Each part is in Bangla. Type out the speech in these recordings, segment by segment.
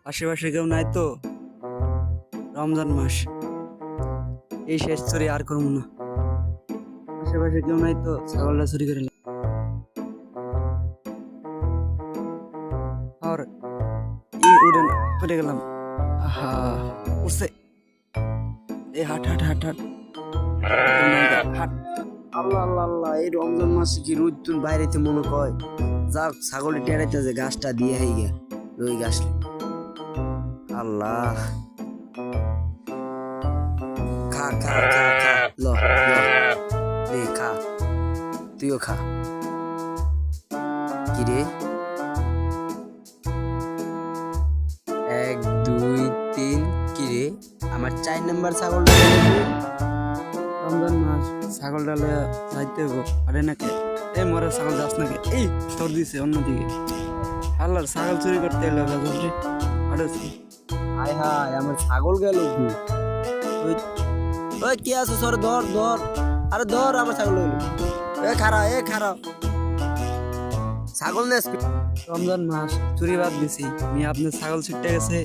আশেপাশে কেউ নাই তো? রমজান মাস, এই শেষ চুরি আর করবো না। আশেপাশে কেউ নাই তো? ছাগলটা চুরি করে আর উঠে গেলাম। আহা, উঠছে। এই হাট হাট হাট হাট হাট। আল্লাহ আল্লাহ আল্লাহ, এই রমজান মাসে কি রোদ তুন বাইরেতে মনে কয়। যাক, ছাগলে টেরাইতেছে গাছটা দিয়ে হয়ে গিয়া রই গাছ। আল্লাহ, খা খা খা খা, ল লে খা, তুইও খা। কি রে, 1 2 3, কি রে আমার 4 নাম্বার ছাগলটা? রমজান মাস, ছাগলটা লয়া যাইতে হবো। আরে নাকি এ মরে ছাগল যাস নাকি? এই তোর দিছে অন্যদিকে। আল্লাহর ছাগল চুরি করতে এলো রে। আরে হায় হায়, আমার ছাগল গেল। ওই কি আছে সর, ধর ধর, আরে ধর আমার ছাগল গেল। এ খারা ছাগল নেস। রমজান মাস চুরি বাদ দিছি, আমি আপনার ছাগল ছুটে গেছে।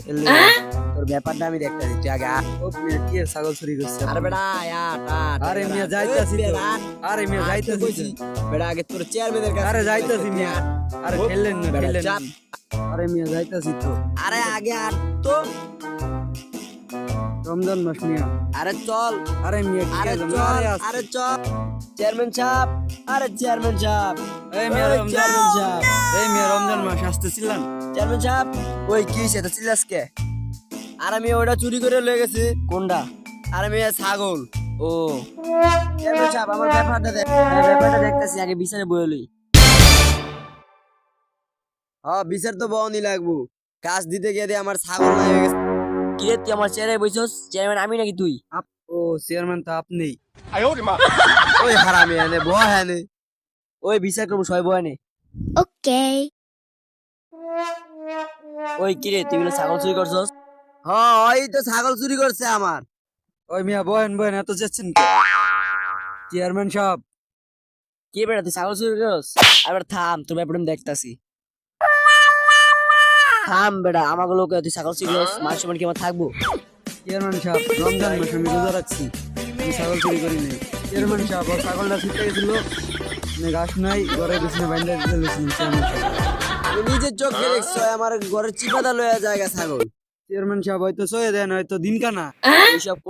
তোর ব্যাপারটা আমি দেখতেছি, তুই আগে কি ছাগল চুরি করছে? আরে বেটা আরে মিয়া যাইতাছি তো, আরে মিয়া যাইতাছি বেটা, আগে তোর চেয়ারম্যানের কাছে। আরে যাইতাছি মিয়া, আরে খেললেন না খেললেন। আরে মিয়া যাইতাছি তো, আরে আগে আট তো। রমজান মাস মিয়া, আরে চল। আরে মিয়া, আরে চল, আরে চল। চেয়ারম্যান সাহেব, আরে চেয়ারম্যান সাহেব, এই মিয়া রমজান সাহেব, এই মিয়া রমজান মাস আসতেছিলেন। চেয়ারম্যান সাহেব, ওই কি হইছে তা চিল্লাস কে? আরে মিয়া ওটা চুরি করে লয়ে গেছে। কোনটা? আরে মিয়া ছাগল। ও চেয়ারম্যান সাহেব, আমার ব্যাপারটা দেখ। ব্যাপারটা দেখতাছি, আগে বিচারে বইলই। হ্যাঁ, বিচার তো বউনি লাগবো। কাজ দিতে গিয়ে আমার ছাগল হয়ে গেছে। কি রে, তুই আমার চেয়ারে বইছস? চেয়ারম্যান আমি নাকি তুই? ও চেয়ারম্যান তো আপনি। ওই হারামি এনে বয় এনে, ওই বিচার করবো সবাই বয় নে। ওকে। ওই কি রে, তুই বলে ছাগল চুরি করছস? হ্যাঁ, ওই তো ছাগল চুরি করছে আমার। ওই মিয়া বহেন বহেন, এত যাচ্ছেন চেয়ারম্যান সাহেব? কি বেটা, তুই ছাগল চুরি করছ? আবার থাম, তোর ব্যাপারে আমি দেখতাছি। থাম বেটা, আমাকে লোকে তুই ছাগল চুরি করছ, মাস সমান কি আমার থাকবো? চেয়ারম্যান সাহেব, রমজান মাস আমি রোজা রাখছি, আমি ছাগল চুরি করি নাই। চেয়ারম্যান সাহেব, ওর ছাগলটা ছুটে গেছিল, গাছ নাই, ঘরে গেছিল বাইন্ডার দিয়েছিল। চেয়ারম্যান সাহেব, আমি নিজের চোখে দেখছি আমার ঘরের চিপাদা লয়ে জায়গা ছাগল। চেয়ারম্যান সাহেব, হয়তো সয়ে দেন, হয়তো দিন কানা। এইসব